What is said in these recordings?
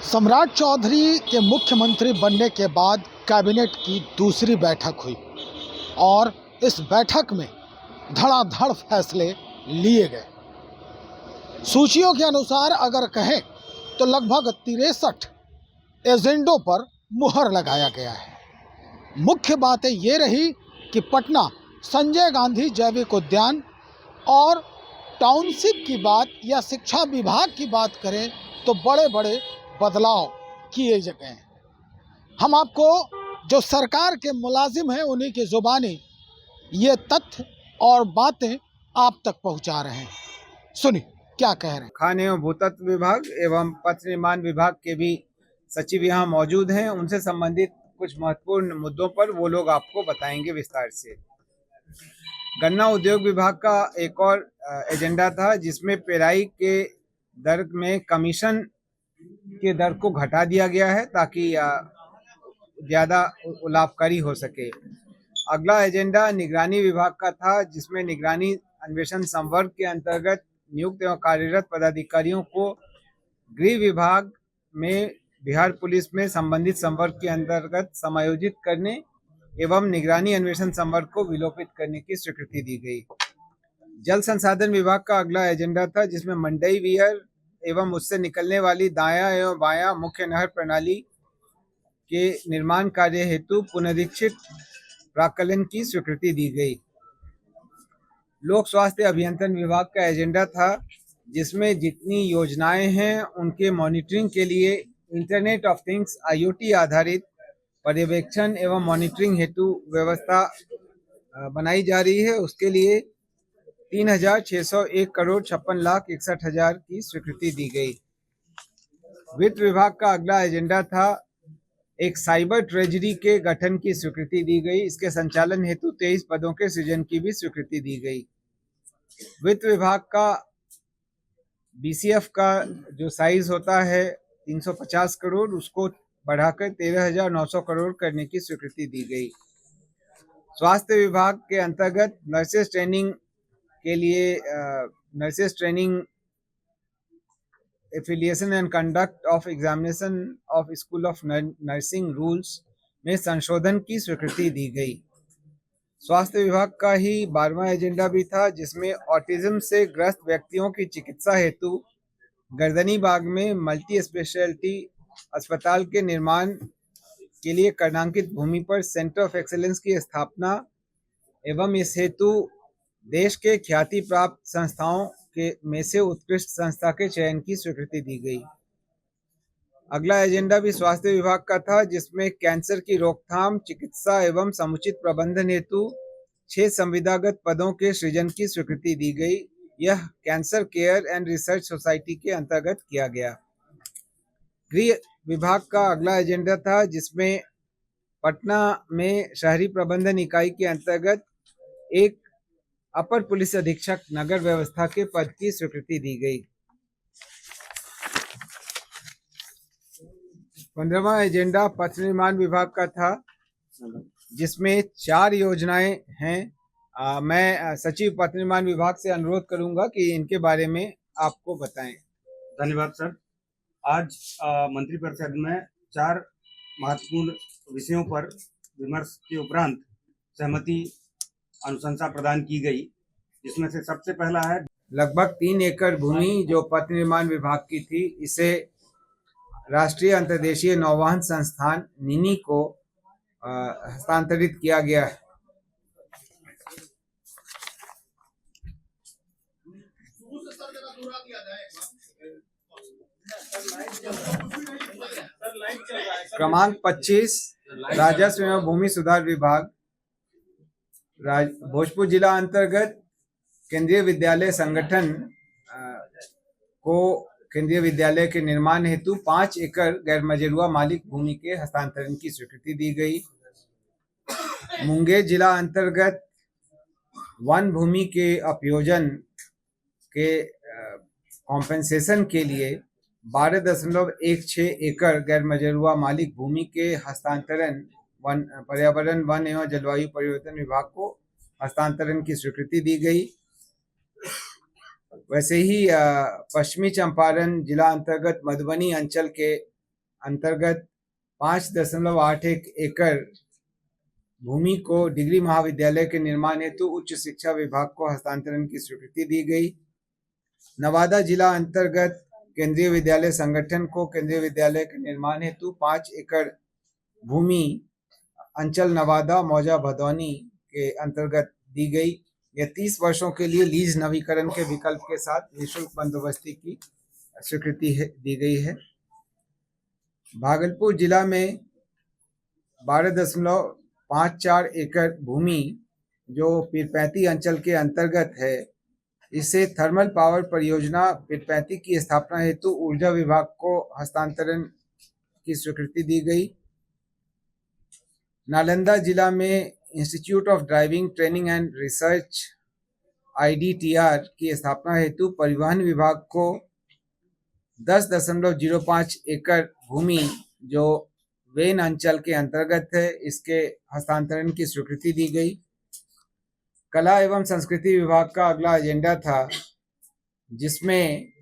सम्राट चौधरी के मुख्यमंत्री बनने के बाद कैबिनेट की दूसरी बैठक हुई और इस बैठक में धड़ाधड़ फैसले लिए गए। सूचियों के अनुसार अगर कहें तो लगभग 63 एजेंडों पर मुहर लगाया गया है। मुख्य बातें ये रही कि पटना संजय गांधी जैविक उद्यान और टाउनशिप की बात या शिक्षा विभाग की बात करें तो बड़े बड़े बदलाव किए गए हैं। हम आपको जो सरकार के मुलाजिम हैं उन्हीं की जुबानी ये तथ्य और बातें आप तक पहुंचा रहे हैं। सुनिए क्या कह रहे हैं। खान एवं भूतत्व विभाग एवं पथ निर्माण विभाग के भी सचिव यहाँ मौजूद हैं। उनसे संबंधित कुछ महत्वपूर्ण मुद्दों पर वो लोग आपको बताएंगे विस्तार से। गन्ना उद्योग विभाग का एक और एजेंडा था जिसमें पेराई के दर में कमीशन के दर को घटा दिया गया है ताकि ज़्यादा लाभकारी हो सके। अगला एजेंडा निगरानी विभाग का था जिसमें निगरानी अन्वेषण संवर्ग के अंतर्गत नियुक्त एवं कार्यरत पदाधिकारियों को गृह विभाग में बिहार पुलिस में संबंधित संवर्ग के अंतर्गत समायोजित करने एवं निगरानी अन्वेषण संवर्ग को विलोपित करने की स्वीकृति दी गई। जल संसाधन विभाग का अगला एजेंडा था जिसमें मंडई विहर एवं उससे निकलने वाली दायां एवं बायां मुख्य नहर प्रणाली के निर्माण कार्य हेतु पुनरीक्षित प्राक्कलन की स्वीकृति दी गई। लोक स्वास्थ्य अभियंत्रण विभाग का एजेंडा था जिसमें जितनी योजनाएं हैं उनके मॉनिटरिंग के लिए इंटरनेट ऑफ थिंग्स IoT आधारित पर्यवेक्षण एवं मॉनिटरिंग हेतु व्यवस्था बनाई जा रही है। उसके लिए 3,601 करोड़ 56 लाख 61 हजार की स्वीकृति दी गई। वित्त विभाग का अगला एजेंडा था एक साइबर ट्रेजरी के गठन की स्वीकृति दी गई। इसके संचालन हेतु 23 पदों के सृजन की भी स्वीकृति दी गई। वित्त विभाग का BCF का जो साइज होता है 350 करोड़ उसको बढ़ाकर 13,900 करोड़ करने की स्वीकृति दी गई। स्वास्थ्य विभाग के अंतर्गत नर्सेस ट्रेनिंग के लिए nurses training affiliation and conduct of examination of school of nursing rules में संशोधन की स्वीकृति दी गई। स्वास्थ्य विभाग का ही 12वां एजेंडा भी था जिसमें ऑटिज्म से ग्रस्त व्यक्तियों की चिकित्सा हेतु गर्दनी बाग में मल्टी स्पेशलिटी अस्पताल के निर्माण के लिए कर्णांकित भूमि पर सेंटर ऑफ एक्सीलेंस की स्थापना एवं इस हेतु देश के ख्याति प्राप्त संस्थाओं के में से उत्कृष्ट संस्था के चयन की स्वीकृति दी गई। अगला एजेंडा भी स्वास्थ्य विभाग का था जिसमें कैंसर की रोकथाम चिकित्सा एवं समुचित प्रबंधन हेतु 6 संविदागत पदों के सृजन की स्वीकृति दी गई। यह cancer care and research society के अंतर्गत किया गया। गृह विभाग का अगला एजेंडा था जिसमें पटना में शहरी प्रबंधन इकाई के अंतर्गत एक अपर पुलिस अधीक्षक नगर व्यवस्था के पद की स्वीकृति दी गई। 15वां एजेंडा पथ निर्माण विभाग का था जिसमें 4 योजनाएं हैं। मैं सचिव पथ निर्माण विभाग से अनुरोध करूंगा कि इनके बारे में आपको बताएं। धन्यवाद सर। आज मंत्रिपरिषद में 4 महत्वपूर्ण विषयों पर विमर्श के उपरांत सहमति अनुशंसा प्रदान की गई, जिसमें से सबसे पहला है लगभग 3 एकड़ भूमि जो पथ निर्माण विभाग की थी इसे राष्ट्रीय अंतर्देशीय नौवहन संस्थान निनी को हस्तांतरित किया गया है। क्रमांक 25 राजस्व एवं भूमि सुधार विभाग भोजपुर जिला अंतर्गत केंद्रीय विद्यालय संगठन को केंद्रीय विद्यालय के निर्माण हेतु 5 एकड़ गैर मजरूआ मालिक भूमि के हस्तांतरण की स्वीकृति दी गई। मुंगेर जिला अंतर्गत वन भूमि के अपयोजन के कॉम्पेंसेशन के लिए 12.16 एकड़ गैर मजरूआ मालिक भूमि के हस्तांतरण पर्यावरण वन एवं जलवायु परिवर्तन विभाग को हस्तांतरण की स्वीकृति दी गई। वैसे ही पश्चिमी चंपारण जिला अंतर्गत मधुबनी अंचल के अंतर्गत 5.81 एकड़ भूमि को डिग्री महाविद्यालय के निर्माण हेतु उच्च शिक्षा विभाग को हस्तांतरण की स्वीकृति दी गई। नवादा जिला अंतर्गत केंद्रीय विद्यालय संगठन को केंद्रीय विद्यालय के निर्माण हेतु 5 एकड़ भूमि अंचल नवादा मौजा भदौनी के अंतर्गत दी गई। यह 30 वर्षों के लिए लीज नवीकरण के विकल्प के साथ निःशुल्क बंदोबस्ती की स्वीकृति दी गई है। भागलपुर जिला में 12.54 एकड़ भूमि जो पीरपैंती अंचल के अंतर्गत है, इसे थर्मल पावर परियोजना पीरपैंती की स्थापना हेतु ऊर्जा विभाग को हस्तांतरण की स्वीकृति दी गई। नालंदा जिला में institute of driving training and research IDTR की स्थापना हेतु परिवहन विभाग को 10.05 एकड़ भूमि जो वेन अंचल के अंतर्गत है, इसके हस्तांतरण की स्वीकृति दी गई। कला एवं संस्कृति विभाग का अगला एजेंडा था, जिसमें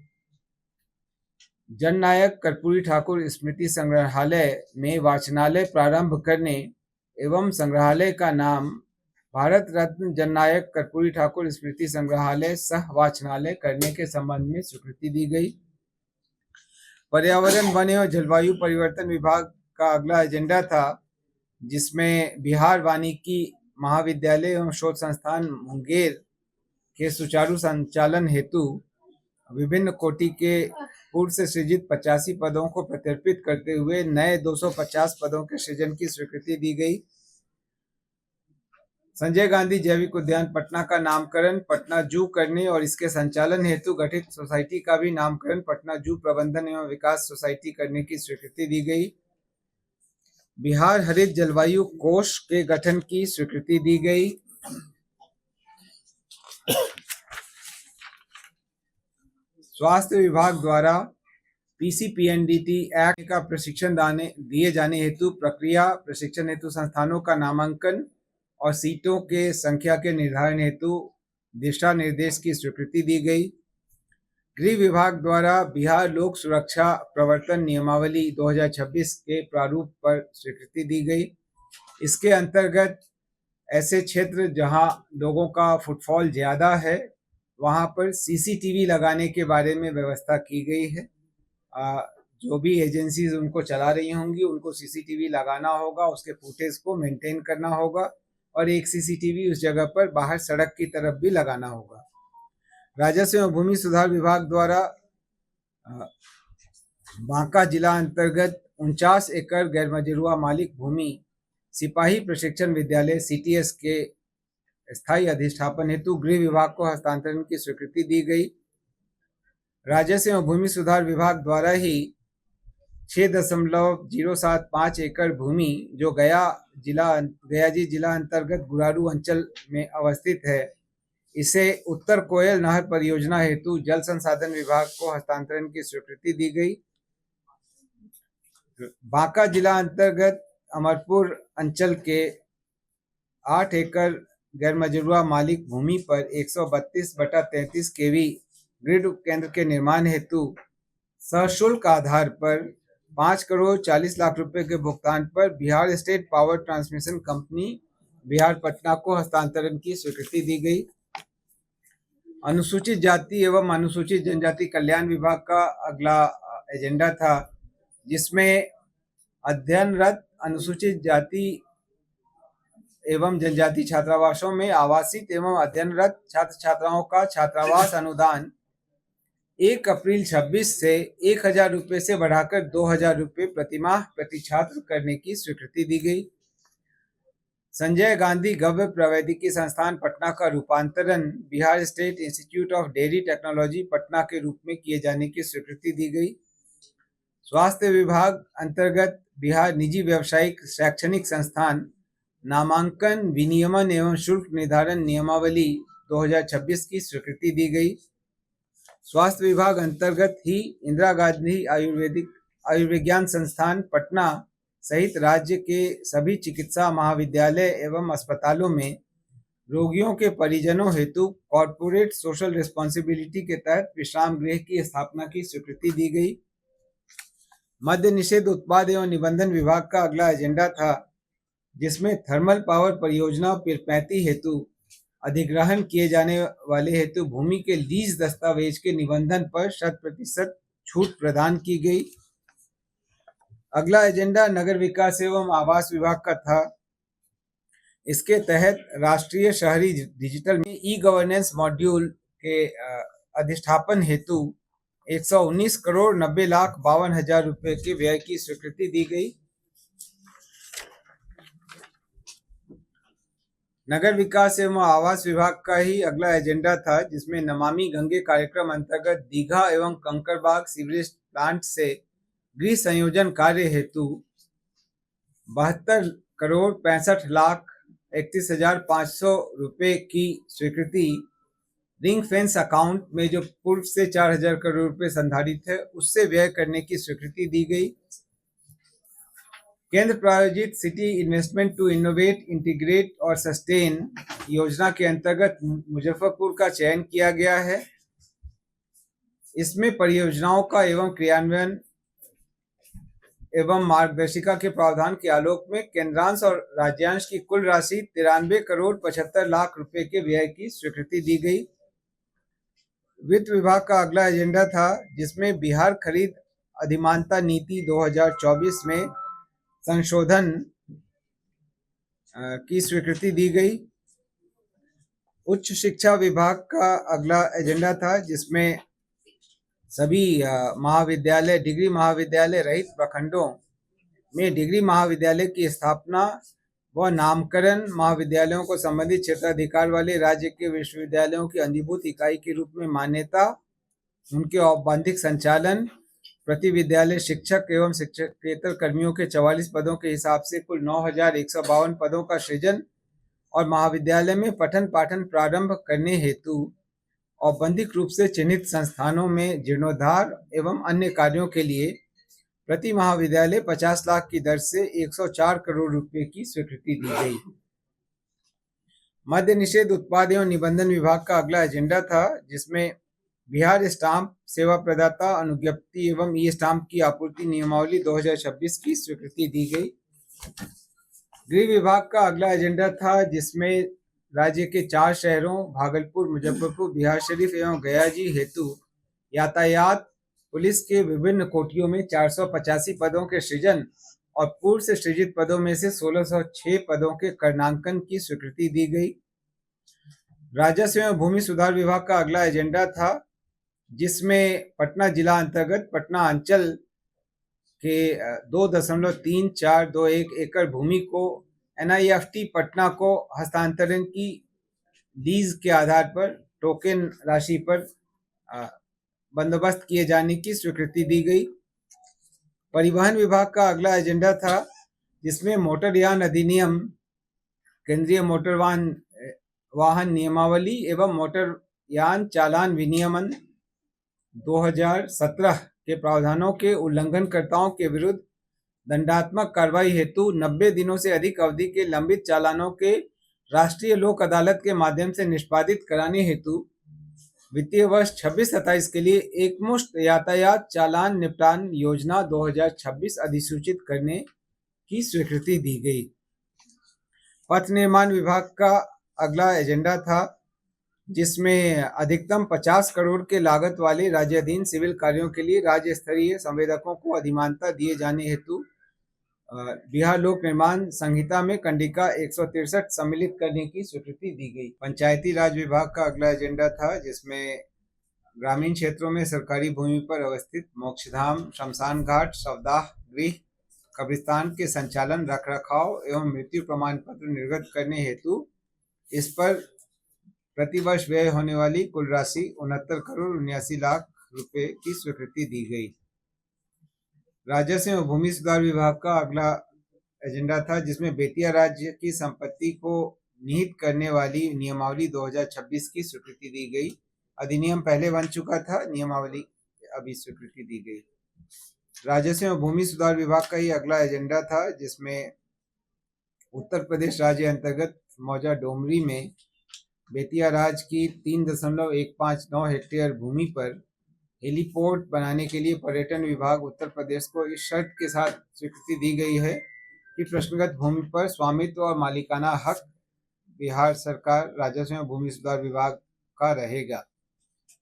जननायक कर्पूरी ठाकुर स्मृति संग्रहालय में वाचनालय प्रारंभ करने एवं संग्रहालय का नाम भारत रत्न जननायक कर्पूरी ठाकुर स्मृति संग्रहालय सह वाचनालय करने के संबंध में स्वीकृति दी गई। पर्यावरण, वन एवं जलवायु परिवर्तन विभाग का अगला एजेंडा था, जिसमें बिहार वानिकी महाविद्यालय एवं शोध संस्थान मुंगेर के सुचारू संचालन हेतु विभिन्न कोटि के पूर्व से सृजित 85 पदों को प्रत्यर्पित करते हुए नए 250 पदों के सृजन की स्वीकृति दी गई। संजय गांधी जैविक उद्यान पटना का नामकरण पटना जू करने और इसके संचालन हेतु गठित सोसाइटी का भी नामकरण पटना जू प्रबंधन एवं विकास सोसाइटी करने की स्वीकृति दी गई। बिहार हरित जलवायु कोष के गठन की स्वीकृति दी गई। स्वास्थ्य विभाग द्वारा PCPNDT एक्ट का प्रशिक्षण दिए जाने हेतु प्रक्रिया, प्रशिक्षण हेतु संस्थानों का नामांकन और सीटों के संख्या के निर्धारण हेतु दिशा निर्देश की स्वीकृति दी गई। गृह विभाग द्वारा बिहार लोक सुरक्षा प्रवर्तन नियमावली 2026 के प्रारूप पर स्वीकृति दी गई। इसके अंतर्गत ऐसे क्षेत्र जहां लोगों का फुटफॉल ज़्यादा है, वहां पर CCTV लगाने के बारे में व्यवस्था की गई है। जो भी एजेंसीज उनको चला रही होंगी, उनको CCTV लगाना होगा, उसके फुटेज को मेंटेन करना होगा और एक CCTV उस जगह पर बाहर सड़क की तरफ भी लगाना होगा। राजस्व एवं भूमि सुधार विभाग द्वारा बांका जिला अंतर्गत 49 एकड़ गैरमजरूआ मालिक भूमि सिपाही प्रशिक्षण विद्यालय CTS के स्थायी अधिष्ठापन हेतु गृह विभाग को हस्तांतरण की स्वीकृति दी गई। राजस्व एवं भूमि सुधार विभाग द्वारा ही 6.075 एकड़ भूमि जो गया जिला अंतर्गत गुरारू अंचल में अवस्थित है, इसे उत्तर कोयल नहर परियोजना हेतु जल संसाधन विभाग को हस्तांतरण की स्वीकृति दी गई। बांका जिला अंतर्गत अमरपुर अंचल के 8 एकड़ गैरमजरूआ मालिक भूमि पर 132/33 kV ग्रिड केंद्र के निर्माण हेतु सशुल्क आधार पर 5,40,00,000 रुपए के भुगतान पर Bihar state power transmission company Bihar Patna को हस्तांतरण की स्वीकृति दी गई। अनुसूचित जाति एवं अनुसूचित जनजाति कल्याण विभाग का अगला एजेंडा था, जिसमें अध्ययनरत अनुसूचित जाति एवं जनजाति छात्रावासों में आवासित एवं अध्ययनरत छात्र छात्राओं का छात्रावास अनुदान 1 अप्रैल 26 से 1,000 रुपये से बढ़ाकर 2,000 रुपये प्रतिमाह प्रति छात्र करने की स्वीकृति दी गई। संजय गांधी गव्य प्रौद्योगिकी संस्थान पटना का रूपांतरण Bihar state institute of dairy technology Patna के रूप में किए जाने की स्वीकृति दी गई। स्वास्थ्य विभाग अंतर्गत बिहार निजी व्यावसायिक शैक्षणिक संस्थान नामांकन विनियमन एवं शुल्क निर्धारण नियमावली 2026 की स्वीकृति दी गई। स्वास्थ्य विभाग अंतर्गत ही इंदिरा गांधी आयुर्विज्ञान संस्थान पटना सहित राज्य के सभी चिकित्सा महाविद्यालय एवं अस्पतालों में रोगियों के परिजनों हेतु कॉर्पोरेट सोशल रिस्पॉन्सिबिलिटी के तहत विश्राम गृह की स्थापना की स्वीकृति दी गई। मद्य निषेध उत्पाद एवं निबंधन विभाग का अगला एजेंडा था, जिसमें थर्मल पावर परियोजना पैती हेतु अधिग्रहण किए जाने वाले हेतु भूमि के लीज दस्तावेज के निबंधन पर 100% छूट प्रदान की गई। अगला एजेंडा नगर विकास एवं आवास विभाग का था। इसके तहत राष्ट्रीय शहरी डिजिटल में ई गवर्नेंस मॉड्यूल के अधिष्ठापन हेतु 119 करोड़ 90 लाख 52 हजार रुपए के व्यय की स्वीकृति दी गई। नगर विकास एवं आवास विभाग का ही अगला एजेंडा था, जिसमें नमामि गंगे कार्यक्रम अंतर्गत दीघा एवं कंकड़बाग सीवरेज प्लांट से गृह संयोजन कार्य हेतु 72 करोड़ 65 लाख 31 हजार 500 रुपए की स्वीकृति रिंग फेंस अकाउंट में जो पूर्व से 4000 करोड़ रुपए संधारित है उससे व्यय करने की स्वीकृति दी गई। केंद्र प्रायोजित city investment to innovate, integrate और सस्टेन योजना के अंतर्गत मुजफ्फरपुर का चयन किया गया है। इसमें परियोजनाओं का एवं क्रियान्वयन एवं मार्गदर्शिका के प्रावधान के आलोक में केंद्रांश और राज्यांश की कुल राशि 93 करोड़ 75 लाख रुपए के व्यय की स्वीकृति दी गई। वित्त विभाग का अगला एजेंडा था, जिसमें बिहार खरीद अधिमानता नीति 2024 में संशोधन की स्वीकृति दी गई। उच्च शिक्षा विभाग का अगला एजेंडा था, जिसमें सभी महाविद्यालय, डिग्री महाविद्यालय रहित प्रखंडों में डिग्री महाविद्यालय की स्थापना व नामकरण, महाविद्यालयों को संबंधित क्षेत्राधिकार वाले राज्य के विश्वविद्यालयों की अधिभूत इकाई के रूप में मान्यता, उनके औपबंधिक संचालन, प्रति विद्यालय शिक्षक एवं शिक्षकेतर कर्मियों के 44 पदों के हिसाब से कुल 9152 पदों का सृजन और महाविद्यालय में पठन पाठन प्रारंभ करने हेतु औपबंधिक रूप से चिन्हित संस्थानों में जीर्णोद्धार एवं अन्य कार्यों के लिए प्रति महाविद्यालय 50 लाख की दर से 104 करोड़ रुपए की स्वीकृति दी गई। मद्य निषेध उत्पाद एवं निबंधन विभाग का अगला एजेंडा था, जिसमें बिहार स्टाम्प सेवा प्रदाता अनुज्ञप्ति एवं ई स्टाम्प की आपूर्ति नियमावली 2026 की स्वीकृति दी गई। गृह विभाग का अगला एजेंडा था, जिसमें राज्य के 4 शहरों भागलपुर, मुजफ्फरपुर, बिहार शरीफ एवं गया जी हेतु यातायात पुलिस के विभिन्न कोटियों में 485 पदों के सृजन और पूर्व से सृजित पदों में से 1606 पदों के करणांकन की स्वीकृति दी गई। राजस्व एवं भूमि सुधार विभाग का अगला एजेंडा था, जिसमें पटना जिला अंतर्गत पटना अंचल के 2.3421 एकड़ भूमि को NIFT पटना को हस्तांतरण की लीज के आधार पर टोकन राशि पर बंदोबस्त किए जाने की स्वीकृति दी गई। परिवहन विभाग का अगला एजेंडा था, जिसमें मोटरयान अधिनियम, केंद्रीय मोटर वाहन नियमावली एवं मोटरयान चालान विनियमन 2017 के प्रावधानों के उल्लंघनकर्ताओं के विरुद्ध दंडात्मक कार्रवाई हेतु 90 दिनों से अधिक अवधि के लंबित चालानों के राष्ट्रीय लोक अदालत के माध्यम से निष्पादित कराने हेतु वित्तीय वर्ष 26-27 के लिए एकमुश्त यातायात चालान निपटान योजना 2026 अधिसूचित करने की स्वीकृति दी गई। पथ निर्माण विभाग का अगला एजेंडा था, जिसमें अधिकतम 50 करोड़ के लागत वाले राज्याधीन सिविल कार्यों के लिए राज्य स्तरीय संवेदकों को अधिमानता दिए जाने हेतु बिहार लोक निर्माण संहिता में कंडिका 163 सम्मिलित करने की स्वीकृति दी गई। पंचायती राज विभाग का अगला एजेंडा था, जिसमें ग्रामीण क्षेत्रों में सरकारी भूमि पर अवस्थित मोक्षधाम, शमशान घाट, शवदाह गृह, कब्रिस्तान के संचालन, रखरखाव एवं मृत्यु प्रमाण पत्र निर्गत करने हेतु इस पर प्रतिवर्ष व्यय होने वाली कुल राशि 69 करोड़ 79 लाख रुपए की स्वीकृति दी गई। राजस्व एवं भूमि सुधार विभाग का अगला एजेंडा था, जिसमें बेतिया राज्य की संपत्ति को निहित करने वाली नियमावली 2026 की स्वीकृति दी गई। अधिनियम पहले बन चुका था, नियमावली अभी स्वीकृति दी गई। राजस्व एवं भूमि सुधार विभाग का ही अगला एजेंडा था, जिसमें उत्तर प्रदेश राज्य अंतर्गत मौजा डोमरी में बेतिया राज की 3.159 हेक्टेयर भूमि पर हेलीपोर्ट बनाने के लिए पर्यटन विभाग उत्तर प्रदेश को इस शर्त के साथ स्वीकृति दी गई है कि प्रश्नगत भूमि पर स्वामित्व और मालिकाना हक बिहार सरकार राजस्व एवं भूमि सुधार विभाग का रहेगा।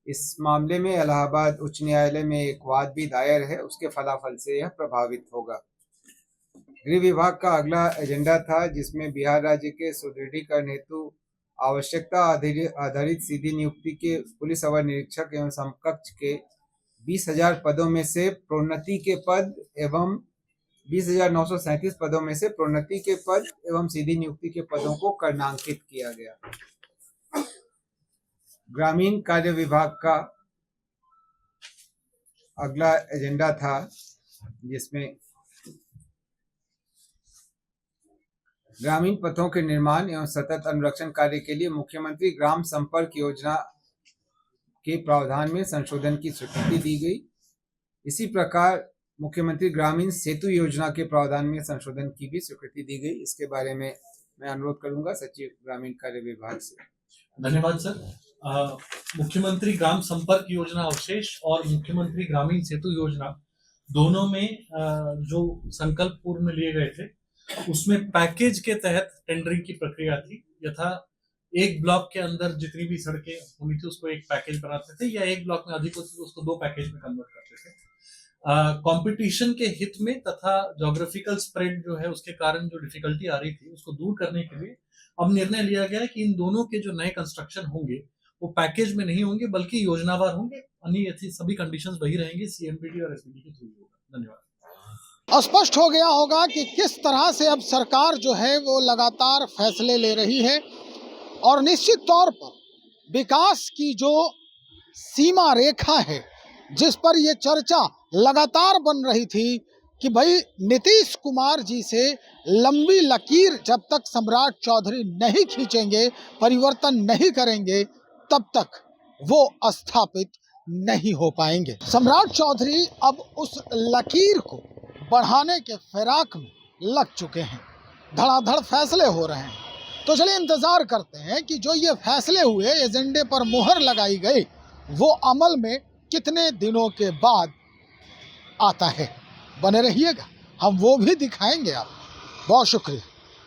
इस मामले में इलाहाबाद उच्च न्यायालय में एक वाद भी दायर है, उसके फलाफल से यह प्रभावित होगा। गृह विभाग का अगला एजेंडा था, जिसमें बिहार राज्य के सुदृढ़ीकरण हेतु आवश्यकता आधारित सीधी नियुक्ति के पुलिस अवर निरीक्षक एवं समकक्ष के 20,000 पदों में से प्रोन्नति के पद एवं 20,937 पदों में से प्रोन्नति के पद एवं सीधी नियुक्ति के पदों को कर्णांकित किया गया। ग्रामीण कार्य विभाग का अगला एजेंडा था, जिसमें ग्रामीण पथों के निर्माण एवं सतत अनुरक्षण कार्य के लिए मुख्यमंत्री ग्राम संपर्क योजना के प्रावधान में संशोधन की स्वीकृति दी गई। इसी प्रकार मुख्यमंत्री ग्रामीण सेतु योजना के प्रावधान में संशोधन की भी स्वीकृति दी गई। इसके बारे में मैं अनुरोध करूंगा सचिव ग्रामीण कार्य विभाग से। धन्यवाद सर। मुख्यमंत्री ग्राम संपर्क योजना अवशेष और मुख्यमंत्री ग्रामीण सेतु योजना दोनों में जो संकल्प पूर्व में लिए गए थे, उसमें पैकेज के तहत टेंडरिंग की प्रक्रिया थी। यथा एक ब्लॉक के अंदर जितनी भी सड़कें होनी थी उसको एक पैकेज बनाते थे, या एक ब्लॉक में अधिक होती थी उसको 2 पैकेज में कन्वर्ट करते थे। कंपटीशन के हित में तथा ज्योग्राफिकल स्प्रेड जो है उसके कारण जो डिफिकल्टी आ रही थी उसको दूर करने के लिए अब निर्णय लिया गया है कि इन दोनों के जो नए कंस्ट्रक्शन होंगे वो पैकेज में नहीं होंगे बल्कि योजनावार होंगे। अन्य सभी कंडीशंस वही रहेंगी, सीएमपीडी और एसपीडी के थ्रू होगा। धन्यवाद। स्पष्ट हो गया होगा कि किस तरह से अब सरकार जो है वो लगातार फैसले ले रही है और निश्चित तौर पर विकास की जो सीमा रेखा है जिस पर ये चर्चा लगातार बन रही थी कि भाई नीतीश कुमार जी से लंबी लकीर जब तक सम्राट चौधरी नहीं खींचेंगे, परिवर्तन नहीं करेंगे, तब तक वो स्थापित नहीं हो पाएंगे। सम्राट चौधरी अब उस लकीर को बढ़ाने के फिराक में लग चुके हैं। धड़ाधड़ फैसले हो रहे हैं। तो चलिए इंतजार करते हैं कि जो ये फैसले हुए, एजेंडे पर मुहर लगाई गई, वो अमल में कितने दिनों के बाद आता है। बने रहिएगा, हम वो भी दिखाएंगे आप। बहुत शुक्रिया।